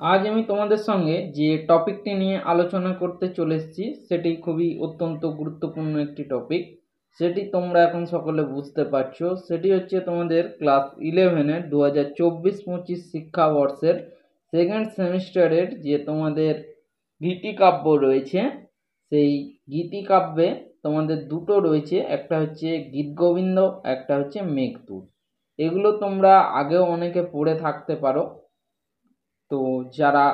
আজ আমি তোমাদের সঙ্গে যে টপিকটি নিয়ে আলোচনা করতে চলে এসেছি সেটি খুবই অত্যন্ত গুরুত্বপূর্ণ একটি টপিক। সেটি তোমরা এখন সকলে বুঝতে পারছো, সেটি হচ্ছে তোমাদের ক্লাস 11-এর 2024-25 শিক্ষাবর্ষের সেকেন্ড সেমিস্টারের যে তোমাদের গীতিকাব্য রয়েছে, সেই গীতিকাব্যে তোমাদের দুটো রয়েছে, একটা হচ্ছে গীতগোবিন্দ, একটা হচ্ছে মেঘদূত। এগুলো তোমরা আগেও অনেকে পড়ে থাকতে পারো। তো যারা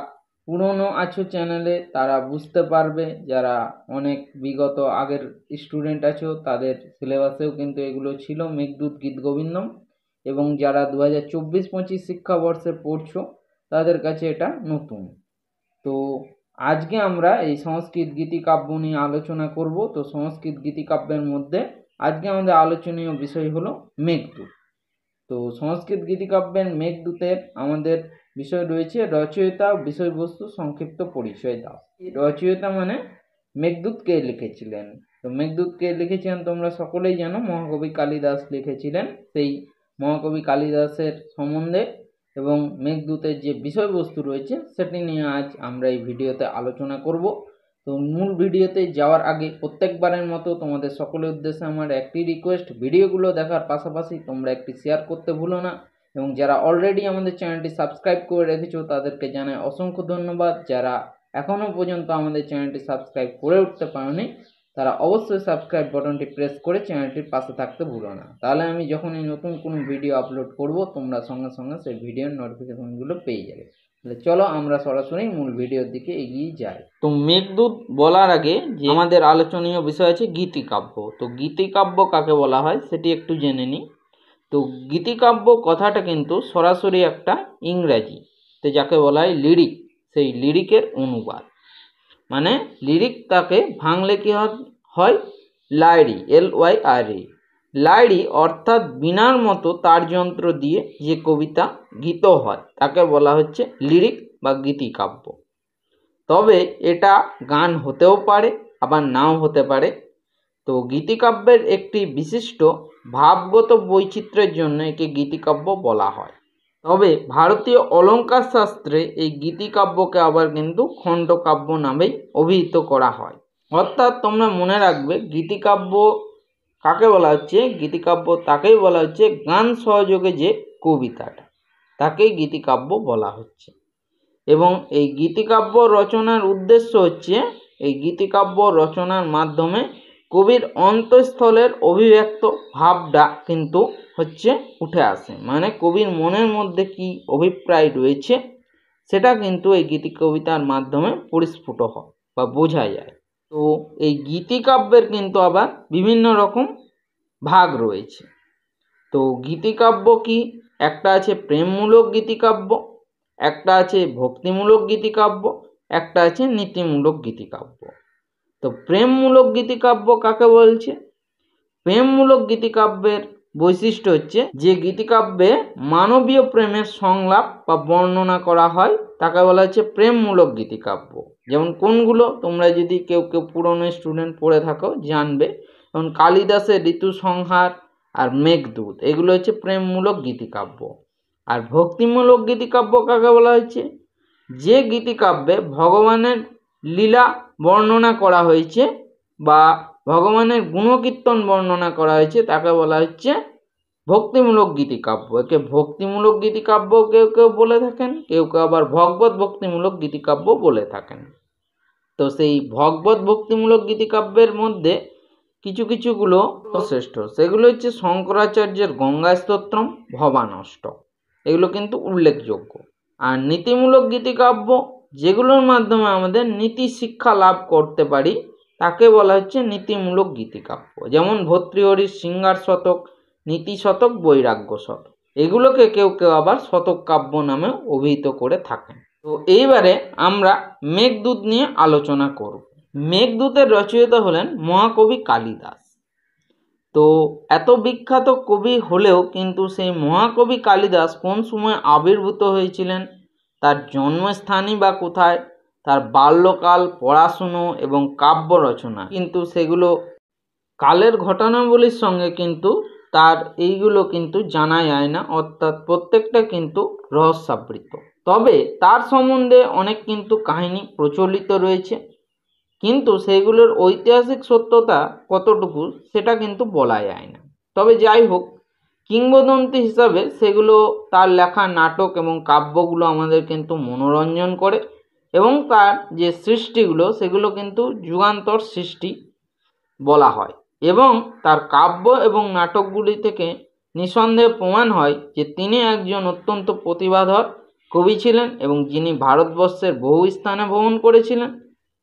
পুরনো আছো চ্যানেলে তারা বুঝতে পারবে, যারা অনেক বিগত আগের স্টুডেন্ট আছো তাদের সিলেবাসেও কিন্তু এগুলো ছিল, মেঘদূত গীতগোবিন্দম। এবং যারা 2024-25 শিক্ষাবর্ষে পড়ছো তাদের কাছে এটা নতুন। তো আজকে আমরা এই সংস্কৃত গীতিকাব্য নিয়ে আলোচনা করব। তো সংস্কৃত গীতিকাব্যের মধ্যে আজকে আমাদের আলোচনীয় বিষয় হলো মেঘদূত। তো সংস্কৃত গীতিকাব্যের মেঘদূতের আমাদের বিষয় রয়েছে রচয়িতা ও বিষয়বস্তু সংক্ষিপ্ত পরিচয় দাও। রচয়িতা মানে মেঘদূত কে লিখেছিলেন? তো মেঘদূত কে লিখেছিলেন তোমরা সকলেই জানো, মহাকবি কালিদাস লিখেছিলেন। সেই মহাকবি কালিদাসের সম্বন্ধে এবং মেঘদূতের যে বিষয়বস্তু রয়েছে সেটি নিয়ে আজ আমরা এই ভিডিওতে আলোচনা করব। তো মূল ভিডিওতে যাওয়ার আগে প্রত্যেকবারের মতো তোমাদের সকলের উদ্দেশ্যে আমার একটি রিকোয়েস্ট, ভিডিওগুলো দেখার পাশাপাশি তোমরা একটি শেয়ার করতে ভুলো না। এবং যারা অলরেডি আমাদের চ্যানেলটি সাবস্ক্রাইব করে রেখেছো তাদেরকে জানাই অসংখ্য ধন্যবাদ। যারা এখনও পর্যন্ত আমাদের চ্যানেলটি সাবস্ক্রাইব করে উঠতে পারোনি তারা অবশ্যই সাবস্ক্রাইব বাটনটি প্রেস করে চ্যানেলটির পাশে থাকতে ভুলো না, তাহলে আমি যখনই নতুন কোনো ভিডিও আপলোড করব তোমরা সঙ্গে সঙ্গে সেই ভিডিওর নোটিফিকেশনগুলো পেয়ে যাবে। তাহলে চলো আমরা সরাসরি মূল ভিডিওর দিকে এগিয়ে যাই। তো মেঘদূত বলার আগে যে আমাদের আলোচনীয় বিষয় আছে গীতিকাব্য। তো গীতিকাব্য কাকে বলা হয় সেটি একটু জেনে নিই। তো গীতিকাব্য কথাটা কিন্তু সরাসরি একটা ইংরাজি, তো যাকে বলা হয় লিরিক, সেই লিরিকের অনুবাদ। মানে লিরিক তাকে ভাঙলে কি হয়? লাইরি, LYRI। লাইরি অর্থাৎ বীণার মতো তারযন্ত্র দিয়ে যে কবিতা গীত হয় তাকে বলা হচ্ছে লিরিক বা গীতিকাব্য। তবে এটা গান হতেও পারে আবার নাও হতে পারে। তো গীতিকাব্যের একটি বিশিষ্ট ভাবগত বৈচিত্র্যের জন্য একে গীতিকাব্য বলা হয়। তবে ভারতীয় অলঙ্কার শাস্ত্রে এই গীতিকাব্যকে আবার কিন্তু খণ্ডকাব্য নামেই অভিহিত করা হয়। অর্থাৎ তোমরা মনে রাখবে গীতিকাব্য কাকে বলা হচ্ছে? গীতিকাব্য তাকেই বলা হচ্ছে গান সহযোগে যে কবিতাটা, তাকেই গীতিকাব্য বলা হচ্ছে। এবং এই গীতিকাব্য রচনার উদ্দেশ্য হচ্ছে এই গীতিকাব্য রচনার মাধ্যমে কবির অন্তঃস্থলের অভিব্যক্ত ভাবটা কিন্তু হচ্ছে উঠে আসে। মানে কবির মনের মধ্যে কি অভিপ্রায় রয়েছে সেটা কিন্তু এই গীতি কবিতার মাধ্যমে পরিস্ফুট হয় বা বোঝা যায়। তো এই গীতিকাব্যের কিন্তু আবার বিভিন্ন রকম ভাগ রয়েছে। তো গীতিকাব্য কি? একটা আছে প্রেমমূলক গীতিকাব্য, একটা আছে ভক্তিমূলক গীতিকাব্য, একটা আছে নীতিমূলক গীতিকাব্য। তো প্রেমমূলক গীতিকাব্য কাকে বলছে? প্রেমমূলক গীতিকাব্যের বৈশিষ্ট্য হচ্ছে যে গীতিকাব্যে মানবীয় প্রেমের সংলাপ বা বর্ণনা করা হয় তাকে বলা হচ্ছে প্রেমমূলক গীতিকাব্য। যেমন কোনগুলো? তোমরা যদি কেউ পুরনো স্টুডেন্ট পড়ে থাকো জানবে, যেমন কালিদাসের ঋতু সংহার আর মেঘদূত, এগুলো হচ্ছে প্রেমমূলক গীতিকাব্য। আর ভক্তিমূলক গীতিকাব্য কাকে বলা হয়েছে? যে গীতিকাব্যে ভগবানের লীলা বর্ণনা করা হয়েছে বা ভগবানের গুণকীর্তন বর্ণনা করা হয়েছে তাকে বলা হচ্ছে ভক্তিমূলক গীতিকাব্য। একে ভক্তিমূলক গীতিকাব্য কেউ কেউ বলে থাকেন, কেউ কেউ আবার ভগবত ভক্তিমূলক গীতিকাব্য বলে থাকেন। তো সেই ভগবত ভক্তিমূলক গীতিকাব্যের মধ্যে কিছু কিছুগুলো শ্রেষ্ঠ, সেগুলো হচ্ছে শঙ্করাচার্যের গঙ্গা স্তোত্রম, ভবানষ্টক, এগুলো কিন্তু উল্লেখযোগ্য। আর নীতিমূলক গীতিকাব্য যেগুলোর মাধ্যমে আমাদের নীতি শিক্ষা লাভ করতে পারি তাকে বলা হচ্ছে নীতিমূলক গীতিকাব্য। যেমন ভর্তৃহরির সিঙ্গার শতক, নীতি শতক, বৈরাগ্য শতক, এগুলোকে কেউ কেউ আবার শতক কাব্য নামে অভিহিত করে থাকেন। তো এইবারে আমরা মেঘদূত নিয়ে আলোচনা করব। মেঘদূতের রচয়িতা হলেন মহাকবি কালিদাস। তো এত বিখ্যাত কবি হলেও কিন্তু সেই মহাকবি কালিদাস কোন সময় আবির্ভূত হয়েছিলেন, তার জন্মস্থানই বা কোথায়, তার বাল্যকাল, পড়াশুনো এবং কাব্য রচনা কিন্তু সেগুলো কালের ঘটনাবলীর সঙ্গে কিন্তু তার এইগুলো কিন্তু জানা যায় না, অর্থাৎ প্রত্যেকটা কিন্তু রহস্যাবৃত। তবে তার সম্বন্ধে অনেক কিন্তু কাহিনী প্রচলিত রয়েছে, কিন্তু সেগুলোর ঐতিহাসিক সত্যতা কতটুকু সেটা কিন্তু বলা যায় না। তবে যাই হোক, কিংবদন্তি হিসাবে সেগুলো, তার লেখা নাটক এবং কাব্যগুলো আমাদের কিন্তু মনোরঞ্জন করে, এবং তার যে সৃষ্টিগুলো সেগুলো কিন্তু যুগান্তর সৃষ্টি বলা হয়। এবং তার কাব্য এবং নাটকগুলি থেকে নিঃসন্দেহে প্রমাণ হয় যে তিনি একজন অত্যন্ত প্রতিভাধর কবি ছিলেন, এবং যিনি ভারতবর্ষের বহু স্থানে ভ্রমণ করেছিলেন।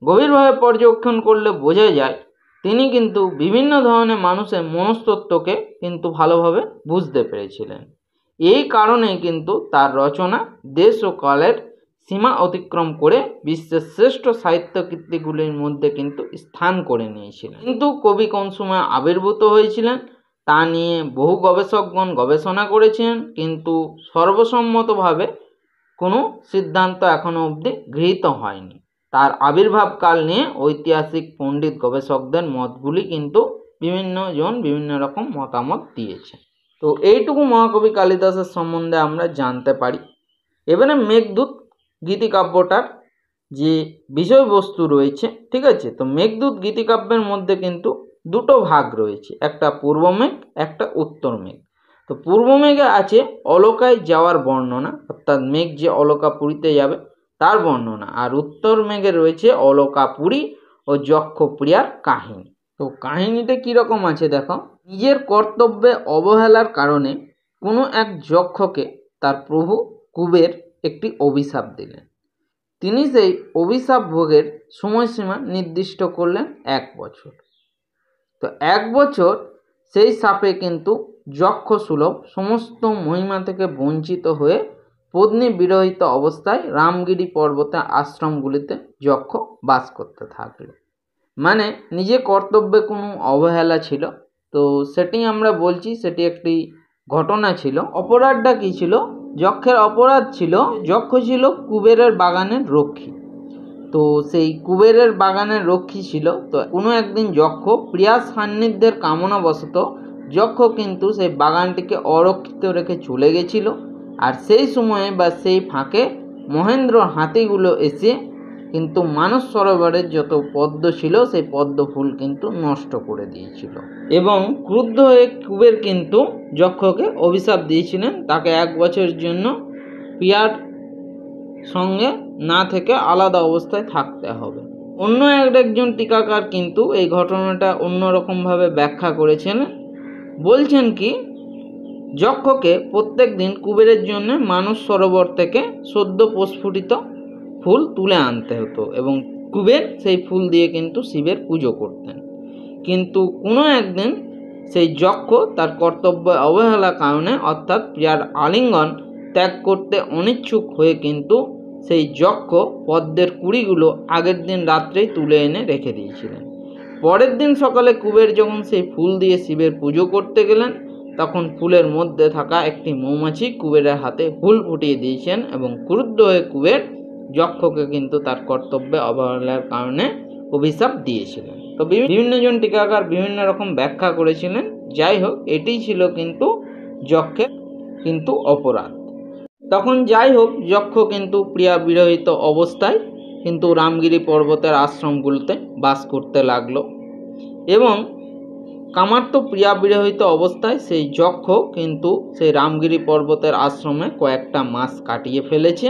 গভীরভাবে পর্যবেক্ষণ করলে বোঝা যায় তিনি কিন্তু বিভিন্ন ধরনের মানুষের মনস্তত্ত্বকে কিন্তু ভালোভাবে বুঝতে পেরেছিলেন। এই কারণেই কিন্তু তার রচনা দেশ ও কালের সীমা অতিক্রম করে বিশ্বের শ্রেষ্ঠ সাহিত্য কীর্তিগুলির মধ্যে কিন্তু স্থান করে নিয়েছিলেন। কিন্তু কবি কোন সময় আবির্ভূত হয়েছিলেন তা নিয়ে বহু গবেষকগণ গবেষণা করেছেন, কিন্তু সর্বসম্মতভাবে কোনো সিদ্ধান্ত এখনো অবধি গৃহীত হয়নি। তার আবির্ভাবকাল নিয়ে ঐতিহাসিক পণ্ডিত গবেষকদের মতগুলি কিন্তু বিভিন্ন জন বিভিন্ন রকম মতামত দিয়েছে। তো এইটুকু মহাকবি কালিদাসের সম্বন্ধে আমরা জানতে পারি। এবারে মেঘদূত গীতিকাব্যটার যে বিষয়বস্তু রয়েছে, ঠিক আছে, তো মেঘদূত গীতিকাব্যের মধ্যে কিন্তু দুটো ভাগ রয়েছে, একটা পূর্ব মেঘ, একটা উত্তর মেঘ। তো পূর্ব মেঘে আছে অলকায় যাওয়ার বর্ণনা, অর্থাৎ মেঘ যে অলকাপুরীতে যাবে তার বর্ণনা, আর উত্তর মেঘে রয়েছে অলকাপুরী ও যক্ষপ্রিয়ার কাহিনী। তো কাহিনীটা কীরকম আছে দেখো। নিজের কর্তব্যে অবহেলার কারণে কোনো এক যক্ষকে তার প্রভু কুবের একটি অভিশাপ দিলেন। তিনি সেই অভিশাপ ভোগের সময়সীমা নির্দিষ্ট করলেন 1 বছর। তো 1 বছর সেই সাপে কিন্তু যক্ষ সুলভ সমস্ত মহিমা থেকে বঞ্চিত হয়ে পত্নী বিরহিত অবস্থায় রামগিরি পর্বতে আশ্রমগুলিতে যক্ষ বাস করতে থাকলো। মানে নিজে কর্তব্যে কোনো অবহেলা ছিল, তো সেটি আমরা বলছি, সেটি একটি ঘটনা ছিল। অপরাধটা কী ছিল? যক্ষের অপরাধ ছিল, যক্ষ ছিল কুবেরের বাগানের রক্ষী। তো সেই কুবেরের বাগানের রক্ষী ছিল। তো কোনো একদিন যক্ষ প্রিয়ার সান্নিধ্যের কামনাবশত যক্ষ কিন্তু সেই বাগানটিকে অরক্ষিত রেখে চলে গেছিল। আর সেই সময়ে বা সেই ফাঁকে মহেন্দ্র হাতিগুলো এসে কিন্তু মানস সরোবরের যত পদ্ম ছিল সেই পদ্ম ফুল কিন্তু নষ্ট করে দিয়েছিল, এবং ক্রুদ্ধ হয়ে কুবের কিন্তু যক্ষকে অভিশাপ দিয়েছিলেন তাকে 1 বছরের জন্য প্রিয়ার সঙ্গে না থেকে আলাদা অবস্থায় থাকতে হবে। অন্য একজন টিকাকার কিন্তু এই ঘটনাটা অন্যরকমভাবে ব্যাখ্যা করেছেন। বলছেন কি, যক্ষকে প্রত্যেক দিন কুবেরের জন্য মানস সরোবর থেকে সদ্য প্রস্ফুটিত ফুল তুলে আনতে হতো, এবং কুবের সেই ফুল দিয়ে কিন্তু শিবের পুজো করতেন। কিন্তু কোনো একদিন সেই যক্ষ তার কর্তব্য অবহেলার কারণে, অর্থাৎ প্রিয়ার আলিঙ্গন ত্যাগ করতে অনিচ্ছুক হয়ে কিন্তু সেই যক্ষ পদ্মের কুড়িগুলো আগের দিন রাত্রেই তুলে এনে রেখে দিয়েছিলেন। পরের দিন সকালে কুবের যখন সেই ফুল দিয়ে শিবের পুজো করতে গেলেন, তখন ফুলের মধ্যে থাকা একটি মৌমাছি কুবেরের হাতে ফুল ফুটিয়ে দিয়েছেন, এবং ক্রুদ্ধ হয়ে কুবের যক্ষকে কিন্তু তার কর্তব্যে অবহেলার কারণে অভিশাপ দিয়েছিলেন। তো বিভিন্ন জন টিকাকার বিভিন্ন রকম ব্যাখ্যা করেছিলেন। যাই হোক, এটি ছিল কিন্তু যক্ষের কিন্তু অপরাধ। তখন যাই হোক, যক্ষ কিন্তু প্রিয়া বিরহিত অবস্থায় কিন্তু রামগিরি পর্বতের আশ্রমগুলোতে বাস করতে লাগলো, এবং কামার্ত প্রিয়া বিরহিত অবস্থায় সেই যক্ষ কিন্তু সেই রামগিরি পর্বতের আশ্রমে কয়েকটা মাস কাটিয়ে ফেলেছে।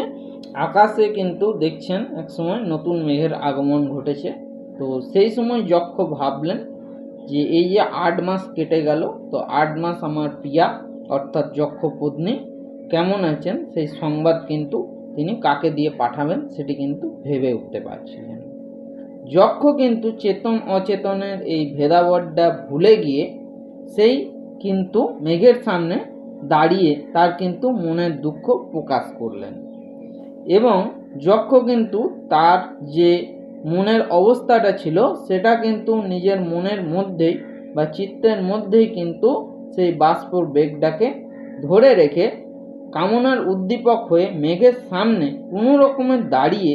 আকাশে কিন্তু দেখছেন একসময় নতুন মেঘের আগমন ঘটেছে। তো সেই সময় যক্ষ ভাবলেন যে এই যে 8 মাস কেটে গেল, তো 8 মাস আমার প্রিয়া অর্থাৎ যক্ষ পত্নী কেমন আছেন সেই সংবাদ কিন্তু তিনি কাকে দিয়ে পাঠাবেন সেটি কিন্তু ভেবে উঠতে পারছিলেন। যক্ষ কিন্তু চেতন অচেতনের এই ভেদাভেদটা ভুলে গিয়ে সেই কিন্তু মেঘের সামনে দাঁড়িয়ে তার কিন্তু মনের দুঃখ প্রকাশ করলেন, এবং যক্ষ কিন্তু তার যে মনের অবস্থাটা ছিল সেটা কিন্তু নিজের মনের মধ্যেই বা চিত্তের মধ্যেই কিন্তু সেই বাষ্পর বেগটাকে ধরে রেখে কামনার উদ্দীপক হয়ে মেঘের সামনে কোনো রকমের দাঁড়িয়ে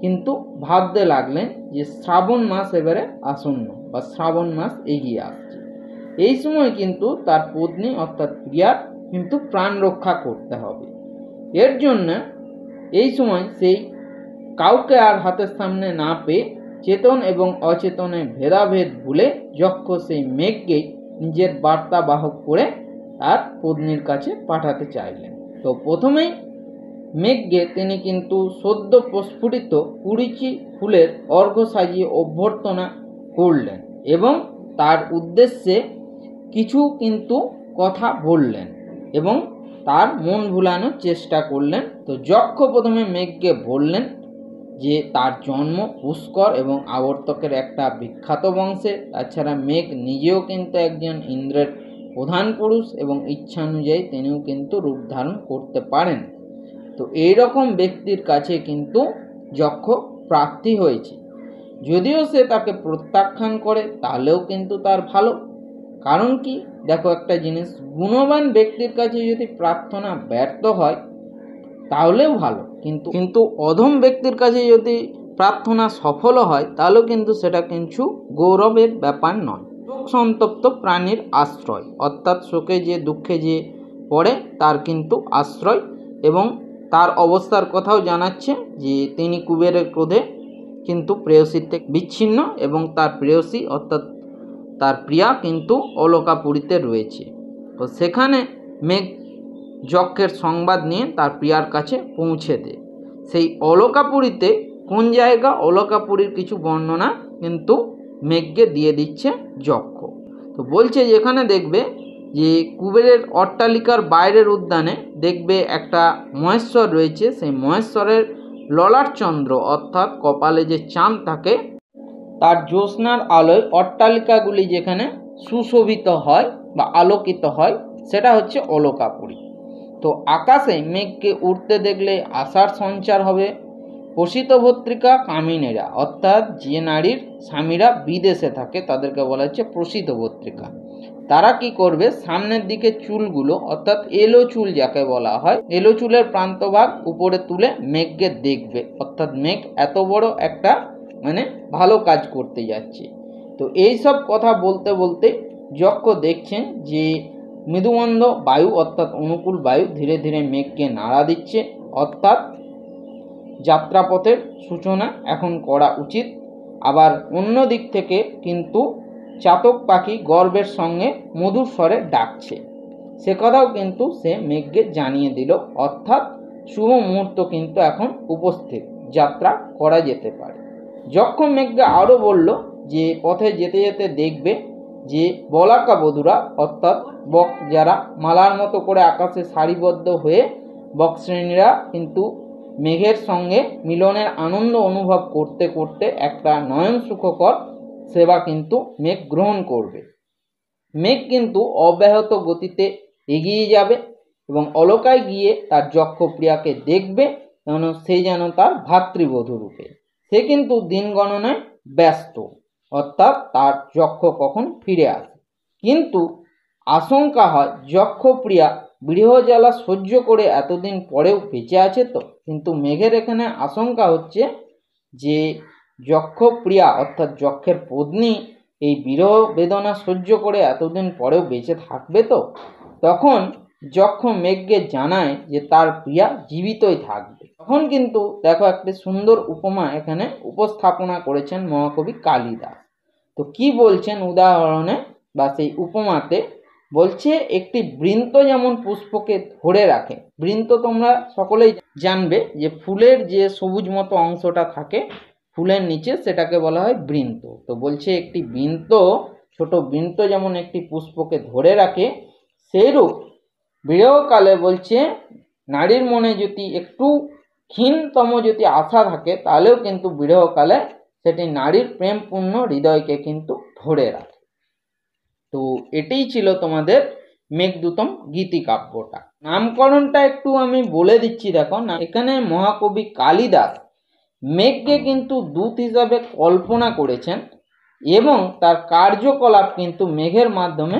কিন্তু ভাবতে লাগলেন যে শ্রাবণ মাস এবারে আসন্ন বা শ্রাবণ মাস এগিয়ে আসছে। এই সময় কিন্তু তার পত্নী অর্থাৎ প্রিয়ার কিন্তু প্রাণ রক্ষা করতে হবে। এর জন্য এই সময় সেই কাউকে আর হাতের সামনে না পেয়ে চেতন এবং অচেতনের ভেদাভেদ ভুলে যক্ষ সেই মেঘকে নিজের বার্তা বাহক করে তার পত্নীর কাছে পাঠাতে চাইলেন। তো প্রথমেই মেঘকে তিনি কিন্তু সদ্য প্রস্ফুটিত কুড়িটি ফুলের অর্ঘ্য সাজিয়ে অভ্যর্থনা করলেন এবং তার উদ্দেশ্যে কিছু কিন্তু কথা বললেন এবং তার মন ভুলানোর চেষ্টা করলেন। তো যক্ষ প্রথমে মেঘকে বললেন যে তার জন্ম পুষ্কর এবং আবর্তকের একটা বিখ্যাত বংশে, তাছাড়া মেঘ নিজেও কিন্তু একজন ইন্দ্রের প্রধান পুরুষ এবং ইচ্ছানুযায়ী তিনিও কিন্তু রূপ ধারণ করতে পারেন। তো এইরকম ব্যক্তির কাছে কিন্তু যক্ষ প্রার্থী হয়েছে। যদিও সে তাকে প্রত্যাখ্যান করে তাহলেও কিন্তু তার ভালো। কারণ কি, দেখো একটা জিনিস, গুণবান ব্যক্তির কাছে যদি প্রার্থনা ব্যর্থ হয় তাহলেও ভালো, কিন্তু অধম ব্যক্তির কাছে যদি প্রার্থনা সফল হয় তাহলেও কিন্তু সেটা কিছু গৌরবের ব্যাপার নয়। শোক সন্তপ্ত প্রাণীর আশ্রয়, অর্থাৎ শোকে যে দুঃখে যে পড়ে তার কিন্তু আশ্রয়, এবং তার অবস্থার কথাও জানাচ্ছে যে তিনি কুবেরের ক্রোধে কিন্তু প্রেয়সীর থেকে বিচ্ছিন্ন এবং তার প্রেয়সী অর্থাৎ তার প্রিয়া কিন্তু অলকাপুরীতে রয়েছে। তো সেখানে মেঘ যক্ষের সংবাদ নিয়ে তার প্রিয়ার কাছে পৌঁছে দেয়। সেই অলকাপুরীতে কোন জায়গা, অলকাপুরীর কিছু বর্ণনা কিন্তু মেঘকে দিয়ে দিচ্ছে যক্ষ। তো বলছে যেখানে দেখবে যে কুবেরের অট্টালিকার বাইরের উদ্যানে দেখবে একটা মহেশ্বর রয়েছে, সেই মহেশ্বরের ললাট চন্দ্র অর্থাৎ কপালে যে চাঁদ থাকে তার জ্যোৎস্নার আলোয় অট্টালিকাগুলি যেখানে সুশোভিত হয় বা আলোকিত হয় সেটা হচ্ছে অলকাপুরী। তো আকাশে মেঘকে উড়তে দেখলে আশার সঞ্চার হবে। প্রসিত ভত্রিকা কামিনীরা অর্থাৎ যে নারীর স্বামীরা বিদেশে থাকে তাদেরকে বলা হচ্ছে প্রসিত ভত্রিকা। তারা কি করবে, সামনের দিকে চুলগুলো অর্থাৎ এলো চুল যাকে বলা হয়, এলো চুলের প্রান্তভাগ উপরে তুলে মেঘকে দেখবে, অর্থাৎ মেঘ এত বড় একটা ভালো কাজ করতে যাচ্ছে। তো এই সব কথা বলতে বলতে যক্ষ দেখছেন যে মৃদুমন্দ বায়ু অর্থাৎ অনুকূল বায়ু ধীরে ধীরে মেঘকে নাড়া দিচ্ছে, অর্থাৎ যাত্রাপথের সূচনা এখন করা উচিত। আবার অন্য দিক থেকে কিন্তু চাতক পাখি গর্বের সঙ্গে মধুর স্বরে ডাকছে, সে কথাও কিন্তু সে মেঘকে জানিয়ে দিল, অর্থাৎ শুভ মুহূর্ত কিন্তু এখন উপস্থিত, যাত্রা করা যেতে পারে। যক্ষ মেঘকে আরও বলল যে পথে যেতে যেতে দেখবে যে বলাকা বধূরা অর্থাৎ বক যারা মালার মতো করে আকাশে সারিবদ্ধ হয়ে বক শ্রেণীরা কিন্তু মেঘের সঙ্গে মিলনের আনন্দ অনুভব করতে করতে একটা নয়ন সুখকর সেবা কিন্তু মেঘ গ্রহণ করবে। মেঘ কিন্তু অব্যাহত গতিতে এগিয়ে যাবে এবং অলকায় গিয়ে তার যক্ষ প্রিয়াকে দেখবে, যেন সে যেন তার ভাতৃবধূ রূপে। সে কিন্তু দিন গণনায় ব্যস্ত, অর্থাৎ তার যক্ষ কখন ফিরে আসে। কিন্তু আশঙ্কা হয় যক্ষ প্রিয়া বিরহ জ্বালা সহ্য করে এতদিন পরেও বেঁচে আছে তো। কিন্তু মেঘের এখানে আশঙ্কা হচ্ছে যে যক্ষ প্রিয়া অর্থাৎ যক্ষের পত্নী এই বিরহ বেদনা সহ্য করে এতদিন পরেও বেঁচে থাকবে তো। তখন যক্ষ মেঘকে জানায় যে তার প্রিয়া জীবিতই থাকবে। তখন কিন্তু দেখো একটি সুন্দর উপমা এখানে উপস্থাপনা করেছেন মহাকবি কালিদাস। তো কি বলছেন উদাহরণে বা সেই উপমাতে, বলছে একটি বৃন্ত যেমন পুষ্পকে ধরে রাখে। বৃন্ত তোমরা সকলেই জানবে যে ফুলের যে সবুজ মতো অংশটা থাকে ফুলের নিচে, সেটাকে বলা হয় বৃন্ত। তো বলছে একটি বৃন্ত, ছোট বৃন্ত যেমন একটি পুষ্পকে ধরে রাখে, সেইরূপ বিরহকালে বলছে নারীর মনে যদি একটু ক্ষীণতম যদি আশা থাকে তাহলেও কিন্তু বিরহকালে সেটি নারীর প্রেমপূর্ণ হৃদয়কে কিন্তু ধরে রাখে। তো এটাই ছিল তোমাদের মেঘদূতম গীতিকাব্যটা। নামকরণটা একটু আমি বলে দিচ্ছি, দেখো না, এখানে মহাকবি কালিদাস মেঘকে কিন্তু দূত হিসাবে কল্পনা করেছেন এবং তার কার্যকলাপ কিন্তু মেঘের মাধ্যমে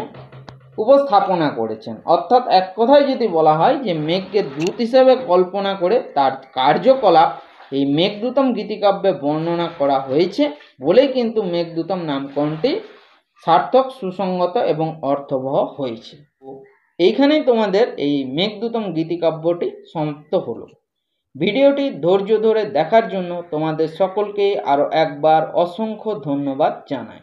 উপস্থাপনা করেছেন। অর্থাৎ এক কথায় যদি বলা হয় যে মেঘকে দূত হিসেবে কল্পনা করে তার কার্যকলাপ এই মেঘদূতম গীতিকাব্যে বর্ণনা করা হয়েছে বলেই কিন্তু মেঘদূতম নামকরণটি সার্থক, সুসঙ্গত এবং অর্থবহ হয়েছে। এইখানেই তোমাদের এই মেঘদূতম গীতিকাব্যটি সমাপ্ত হলো। ভিডিওটি ধৈর্য ধরে দেখার জন্য তোমাদের সকলকে আরও একবার অসংখ্য ধন্যবাদ জানাই।